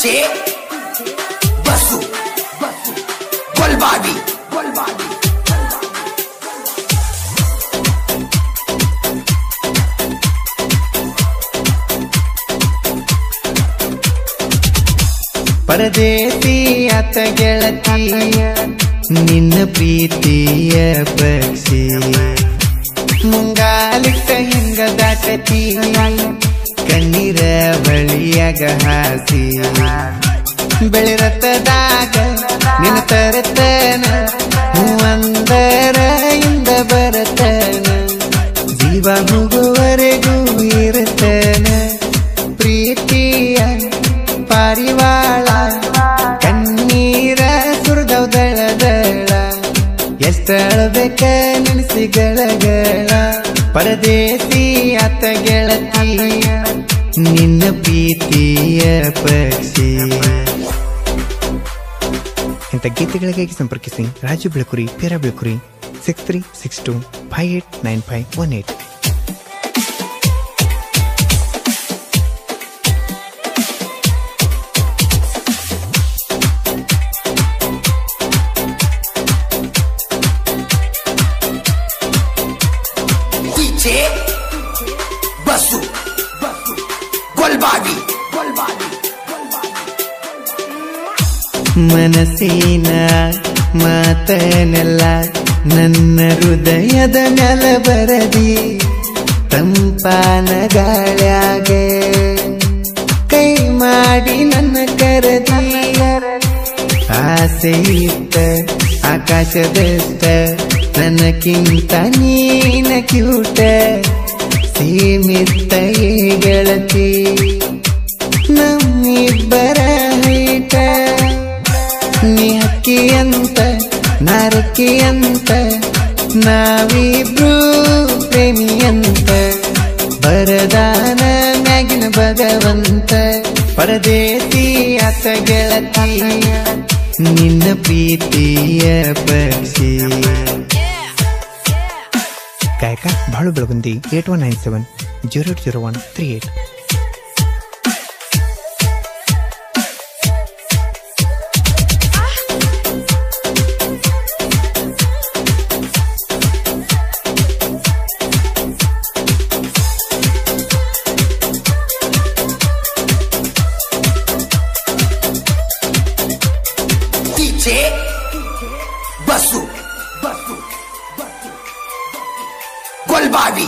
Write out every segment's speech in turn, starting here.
DJ Basu Golbadi ಪರದೇಸಿ ಆತ ಗೆಳತಿ ನಿನ್ನ ಪ್ರೀತಿಯ ಪಕ್ಷಿ ಮುಂಗಾಲಿಟ್ಟ ಹಿಂಗ ದಾಟತಿ ಕಣ್ಣೀರ ಬಳಿಯಾಗ ಹಾಸಿ ಬೆಳಿರತದಾಗ ನಿನ್ನ ತರತನ ಹೂವಂದರ ಇಂದ ಬರತನ ಜೀವ ಹೋಗುವವರೆಗೂ ಇರತನ ಪ್ರೀತಿಯ ಪಾರಿವಾಳ ಕಣ್ಣೀರ ಸುರಿದವ ದಳ ಎಷ್ಟಳಬೇಕ ನೆನೆಸಿ ಗಳಗಳ ಪರದೇಸಿ ಆತ ಗೆಳತಿ ನಿನ್ನ ಪ್ರೀತಿಯ ಪಕ್ಷಿ. ಇಂಥ ಗೀತೆಗಳಿಗಾಗಿ ಸಂಪರ್ಕಿಸಿ ರಾಜು ಬೆಳಕುರಿ ಪೇರಾ ಬೆಳಕುರಿ 6362589518. Basu Golbadi ಮನಸ್ಸಿನ ಮಾತನೆಲ್ಲ ನನ್ನ ಹೃದಯದ ಮ್ಯಾಲ ಬರದಿ ತಂಪಾನ ಗಾಳ್ಯಾಗ ಕೈ ಮಾಡಿ ನನ್ನ ಕರದಿ ಆಸೆ ಇತ್ತ ಆಕಾಶದಷ್ಟ ನನಕ್ಕಿಂತ ನೀನ ಕ್ಯೂಟ ಸೀಮಿತ ಗೆಳತಿ ನಮ್ಮಿಬ್ಬರ ಹೈಟ ನೀ ಹಕ್ಕಿ ಅಂತ ನಾರಕ್ಕಿ ಅಂತ ನಾವಿಬ್ರು ಪ್ರೇಮಿ ಅಂತ ಬರದಾನ ಮ್ಯಾಗಿನ ಭಗವಂತ ಪರದೇಸಿ ಆತ ಗೆಳತಿ ನಿನ್ನ ಪ್ರೀತಿಯ ಪಕ್ಷಿ. ಗಾಯಕ ಬಾಳು ಬೆಳಗುಂದಿ 8197000138. DJ Basu Golbadi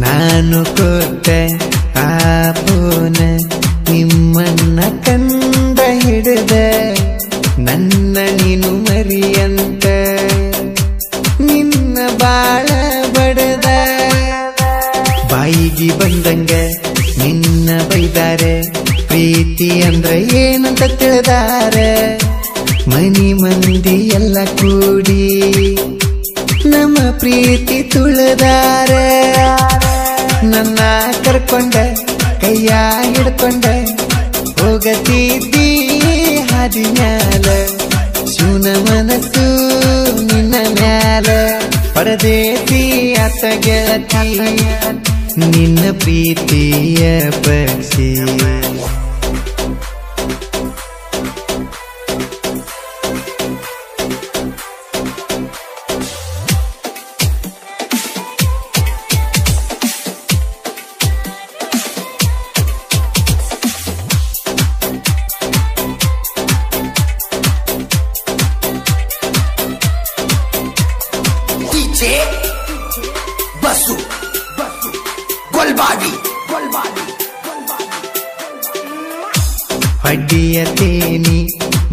ನಾನು ಕೊಟ್ಟ ಆ ಪೋನ ನಿಮ್ಮನ್ನ ಕಂದ ಹಿಡಿದ ನನ್ನ ನೀನು ಮರಿಯಂತ ನಿನ್ನ ಬಾಳ ಬಡದ ಬಾಯಿಗೆ ಬಂದಂಗ ನಿನ್ನ ಬೈದಾರೆ ಪ್ರೀತಿ ಅಂದ್ರೆ ಏನಂತ ತಿಳಿದಾರ ಮನಿ ಮಂದಿ ಎಲ್ಲ ಕೂಡಿ ನಮ್ಮ ಪ್ರೀತಿ ತುಳಿದಾರ ನನ್ನ ಕರ್ಕೊಂಡ ಕೈಯ ಹಿಡ್ಕೊಂಡ ಹೋಗತಿದ್ದಿ ಹಾದಿ ಮ್ಯಾಲ ಶಿವನ ಮನಸ್ಸು ನಿನ್ನ ಮ್ಯಾಲ ಪರದೇಸಿ ಆತ ಗೆಳತಿ ನಿನ್ನ ಪ್ರೀತಿಯ ಪಕ್ಷಿ. DJ Basu Golbadi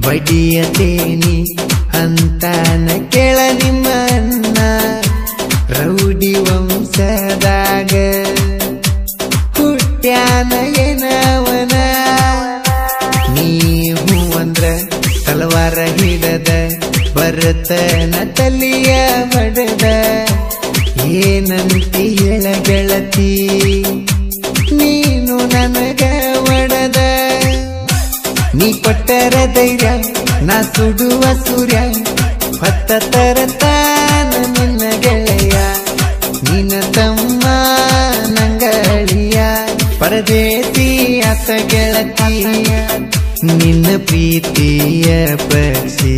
ಬಡಿಯತೇನಿ ಅಂತಾನ ಕೇಳ ನಿಮ್ಮ ಅನ್ನ ರೌಡಿ ವಂಶದಾಗ ಹುಟ್ಟ್ಯಾನ ಏನವನ ನೀವು ಅಂದ್ರ ತಲವಾರ ಹಿಡದ ಬರತನ ತಲಿಯ ಬಡದ ಏನಂತಿ ಹೇಳ ಗೆಳತಿ ನೀನು ನನಗ ಒಡದ ನೀ ಕೊಟ್ಟರ ಧೈರ್ಯ ನಾ ಸುಡುವ ಸೂರ್ಯ ಹೊತ್ತ ತರತಾನ ನಿನ್ನ ಗೆಳೆಯ ನಿನ್ನ ತಮ್ಮ ನಂಗಳಿಯ ಪರದೇಸಿ ಆತ ಗೆಳತಿ ನಿನ್ನ ಪ್ರೀತಿಯ ಪಕ್ಷಿ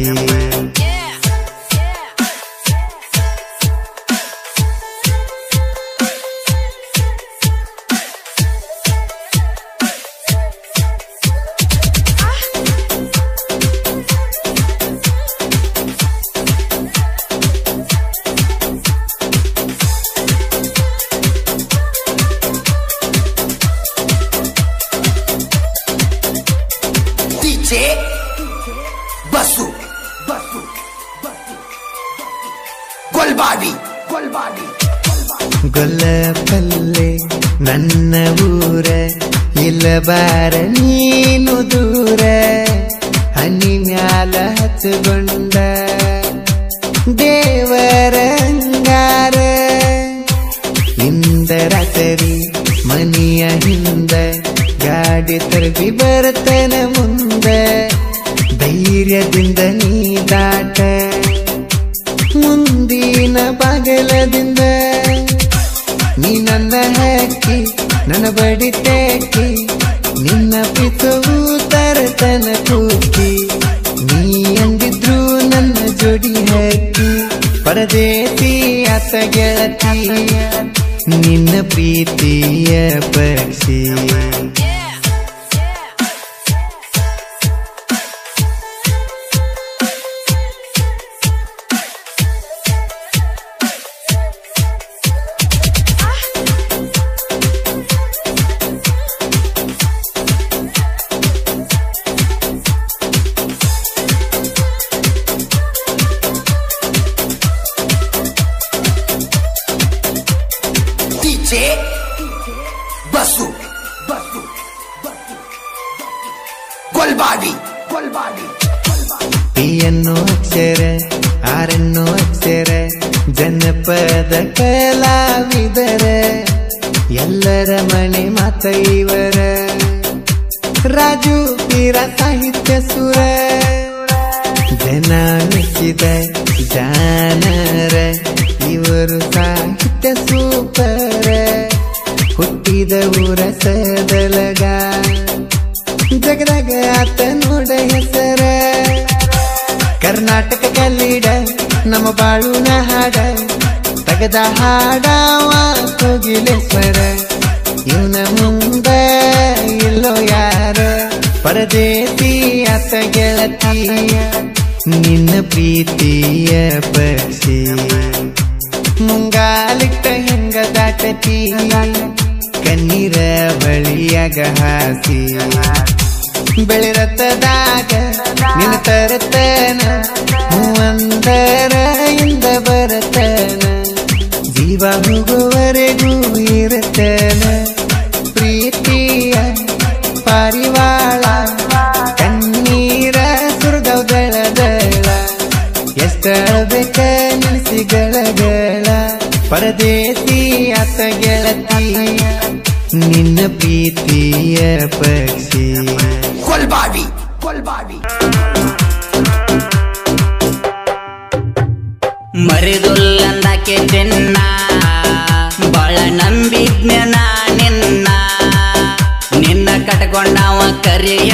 ಬಸ್ಸು ಗೊಲ್ಬಾಡಿ ಗೊಲ್ಲಪಲ್ಲೆ ನನ್ನ ಊರ ಇಲ್ಲ ಬಾರ ನೀನು ದೂರ ಹನಿ ಮ್ಯಾಲ ಹಚ್ಚಗೊಂಡ ದೇವರ ಅಂಗಾರ ಇಂದರಾತರಿ ಮನಿಯ ಹಿಂದ ಗಾಡಿ ತರಗಿ ಬರ್ತನ ಮುಂದ ಧೈರ್ಯದಿಂದ ನೀ ದಾಟ ಮುಂದಿನ ಬಾಗಲದಿಂದ ನೀ ನನ್ನ ಹಕ್ಕಿ ನನ್ನ ಬಡಿತೇಕಿ ನಿನ್ನ ಪಿತವು ತರತನ ಕೂಕಿ ನೀ ಅಂದಿದ್ರು ನನ್ನ ಜೋಡಿ ಹಕ್ಕಿ ಪರದೇಸಿ ಆತ ಗೆಳತಿ ನಿನ್ನ ಪ್ರೀತಿಯ ಪಕ್ಷಿ ಬಸ್ಸು ಗೊಲ್ಬಾಡಿ ಪಿಯನ್ನು ಅಕ್ಷರ ಆರನ್ನು ಅಕ್ಷರ ಜನಪದ ಕಲಾವಿದರ ಎಲ್ಲರ ಮನೆ ಮಾತ ಇವರ ರಾಜು ಪೀರ ಸಾಹಿತ್ಯ ಸುರ ಜನ ಮೆಚ್ಚಿದ ಜಾನರ ಇವರು ಸಾಹಿತ್ಯ ಸೂಪರ ಹುಟ್ಟಿದ ಊರ ಸದಲಗ ಜಗದಾಗ ಆತ ನೋಡ ಹೆಸರ ಕರ್ನಾಟಕ ಕಲ್ಲೀಡ ನಮ್ಮ ಬಾಳುನ ಹಾಡ ತಗದ ಹಾಡವ ಕೋಗಿಲೇಶ್ವರ ಇವನ ಮುಂದ ಇಲ್ಲೋ ಯಾರ ಪರದೇಸಿ ಆತ ಗೆಳತಿ ನಿನ್ನ ಪ್ರೀತಿಯ ಪಕ್ಷಿ ಮುಂಗಾಲಿಟ್ಟ ಹೆಂಗ ದಾಟತಿ ಕಣ್ಣೀರ ಬಳಿಯಾಗ ಹಾಸಿ ಬೆಳಿರತ್ತದಾಗ ನಿನ್ನ ತರತನ ಮೂವಂದರ ಇಂದ ಬರತನ ಜೀವ ಹೋಗುವರೆಗೂ ಇರತನ ಪ್ರೀತಿಯ ಪಾರಿವಾಳ ಕಣ್ಣೀರ ಸುರದಳ ದಳ ಎಷ್ಟಳಬೇಕ ನಿಲ್ಸಿಗಳಗಳ ಪರದೇಸಿ ಆತ ಗೆಳತಿ ನಿನ್ನ ಪ್ರೀತಿಯ ಪಕ್ಷಿ ಗೊಲ್ಬಾಡಿ ಮರಿದುಲ್ಲಂದಕ್ಕೆ ಚಿನ್ನ ಬಾಳ ನಂಬಿಜ್ಞನ ನಿನ್ನ ಕಟ್ಕೊಂಡವ ಕರಿಯ